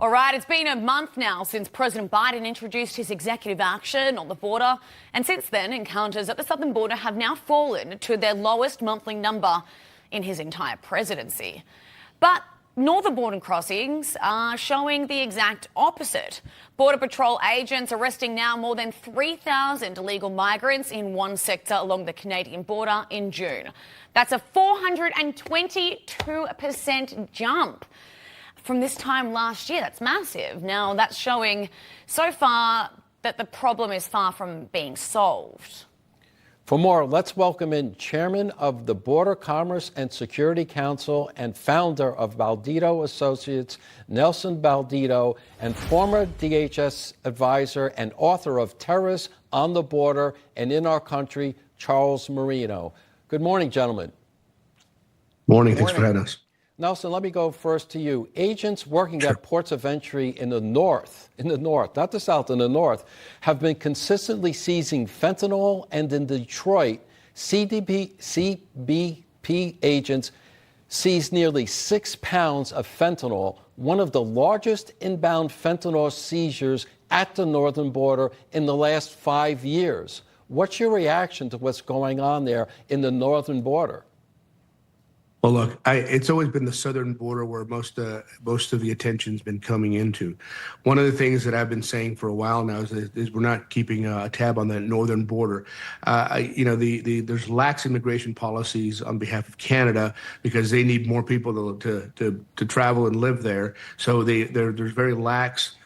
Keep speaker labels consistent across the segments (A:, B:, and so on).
A: All right, it's been a month now since President Biden introduced his executive action on the border. And since then, encounters at the southern border have now fallen to their lowest monthly number in his entire presidency. But northern border crossings are showing the exact opposite. Border Patrol agents arresting now more than 3,000 illegal migrants in one sector along the Canadian border in June. That's a 422% jump from this time last year. That's massive. Now, that's showing so far that the problem is far from being solved.
B: For more, let's welcome in Chairman of the Border Commerce and Security Council and founder of Balido Associates, Nelson Balido, and former DHS advisor and author of Terrorists on the Border and in Our Country, Charles Marino. Good morning, gentlemen.
C: Morning. Thanks for having us.
B: Nelson, let me go first to you. Agents working at ports of entry in the north, not the south, in the north, have been consistently seizing fentanyl, and in Detroit, CBP agents seized nearly 6 pounds of fentanyl, one of the largest inbound fentanyl seizures at the northern border in the last 5 years. What's your reaction to what's going on there in the northern border?
C: Well, look, it's always been the southern border where most of the attention's been coming into. One of the things that I've been saying for a while now is we're not keeping a tab on the northern border. There's lax immigration policies on behalf of Canada because they need more people to travel and live there. So there's very lax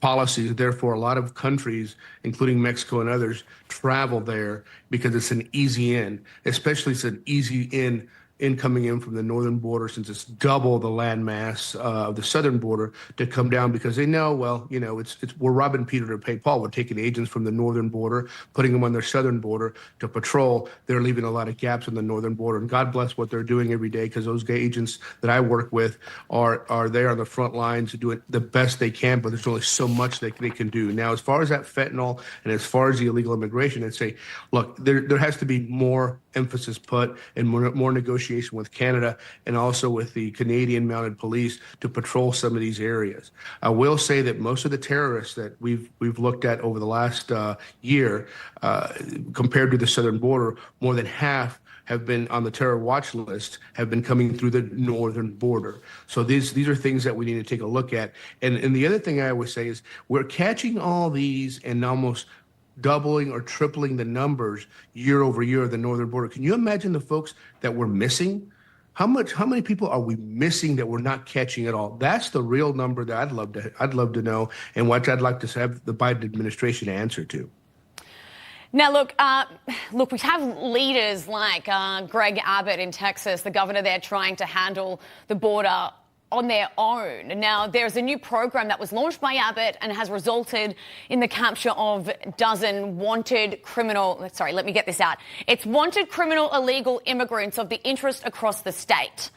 C: policies. Therefore, a lot of countries, including Mexico and others, travel there because it's an easy in, especially it's an easy in coming in from the northern border, since it's double the land mass of the southern border, to come down because they know, we're robbing Peter to pay Paul. We're taking agents from the northern border, putting them on their southern border to patrol. They're leaving a lot of gaps on the northern border, and God bless what they're doing every day, because those agents that I work with are there on the front lines doing the best they can, but there's only so much that they can do. Now, as far as that fentanyl and as far as the illegal immigration, I'd say, look, there has to be more emphasis put and more negotiation with Canada and also with the Canadian Mounted Police to patrol some of these areas. I will say that most of the terrorists that we've looked at over the last year, compared to the southern border, more than half have been on the terror watch list, have been coming through the northern border. So these are things that we need to take a look at. And the other thing I always say is we're catching all these and almost doubling or tripling the numbers year over year of the northern border. Can you imagine the folks that we're missing? How many people are we missing that we're not catching at all? That's the real number that I'd love to know, and what I'd like to have the Biden administration answer to.
A: Now, look, we have leaders like Greg Abbott in Texas, the governor there, trying to handle the border on their own. Now, there's a new program that was launched by Abbott and has resulted in the capture of wanted criminal illegal immigrants of the interest across the state.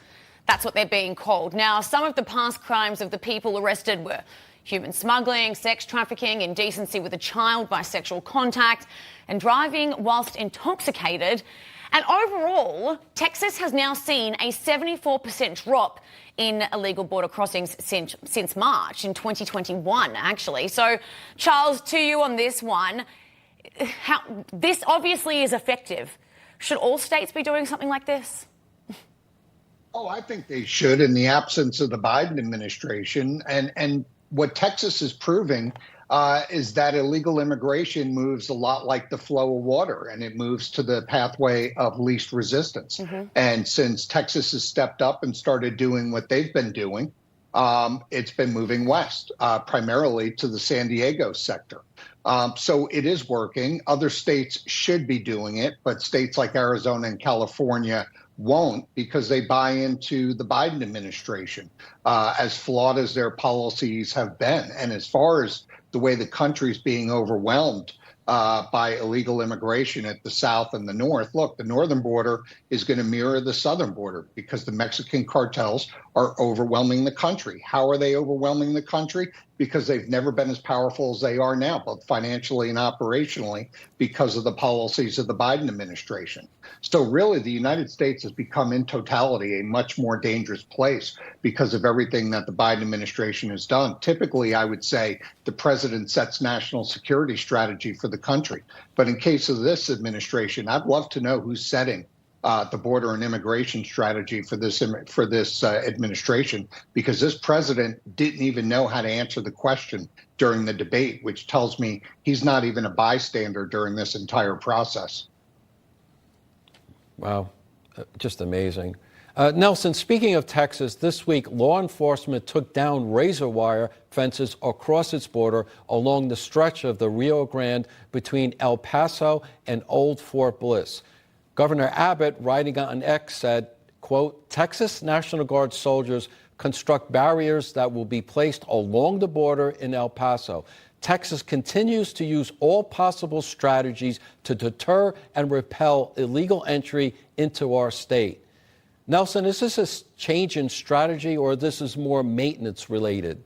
A: That's what they're being called. Now, some of the past crimes of the people arrested were human smuggling, sex trafficking, indecency with a child by sexual contact, and driving whilst intoxicated. And overall, Texas has now seen a 74% drop in illegal border crossings since March in 2021, actually. So, Charles, to you on this one, this obviously is effective. Should all states be doing something like this?
D: Oh, I think they should, in the absence of the Biden administration. And what Texas is proving is that illegal immigration moves a lot like the flow of water, and it moves to the pathway of least resistance. Mm-hmm. And since Texas has stepped up and started doing what they've been doing, it's been moving west, primarily to the San Diego sector. So it is working. Other states should be doing it, but states like Arizona and California won't, because they buy into the Biden administration, as flawed as their policies have been. And as far as the way the country's being overwhelmed by illegal immigration at the south and the north, look, the northern border is going to mirror the southern border because the Mexican cartels are overwhelming the country. How are they overwhelming the country? because they've never been as powerful as they are now, both financially and operationally, because of the policies of the Biden administration. So really, the United States has become in totality a much more dangerous place because of everything that the Biden administration has done. Typically, I would say the president sets national security strategy for the country. But in case of this administration, I'd love to know who's setting the border and immigration strategy for this administration, because this president didn't even know how to answer the question during the debate, which tells me he's not even a bystander during this entire process.
B: Wow, just amazing. Nelson, speaking of Texas, this week law enforcement took down razor wire fences across its border along the stretch of the Rio Grande between El Paso and Old Fort Bliss. Governor Abbott, writing on X, said, quote, Texas National Guard soldiers construct barriers that will be placed along the border in El Paso. Texas continues to use all possible strategies to deter and repel illegal entry into our state. Nelson, is this a change in strategy, or this is more maintenance related?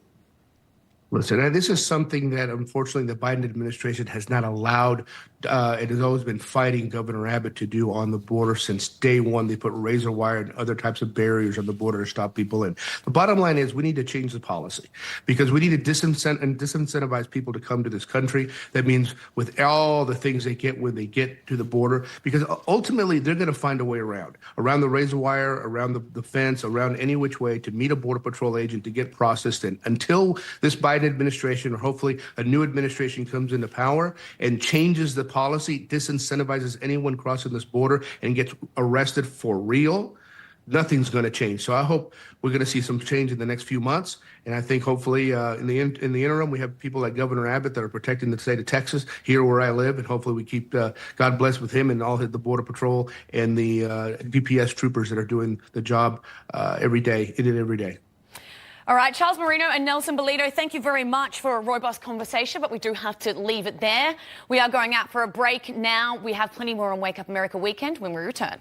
C: Listen, this is something that unfortunately the Biden administration has not allowed. It has always been fighting Governor Abbott to do on the border since day one. They put razor wire and other types of barriers on the border to stop people in. The bottom line is we need to change the policy because we need to disincentivize people to come to this country. That means with all the things they get when they get to the border, because ultimately they're going to find a way around the razor wire, around the fence, around any which way to meet a Border Patrol agent to get processed in. Until this Biden administration, or hopefully a new administration, comes into power and changes the policy, disincentivizes anyone crossing this border and gets arrested for real, nothing's going to change. So I hope we're going to see some change in the next few months. And I think hopefully in the interim, we have people like Governor Abbott that are protecting the state of Texas here where I live. And hopefully we keep God bless with him and all the Border Patrol and the DPS troopers that are doing the job every day.
A: All right, Charles Marino and Nelson Balido, thank you very much for a robust conversation, but we do have to leave it there. We are going out for a break now. We have plenty more on Wake Up America Weekend when we return.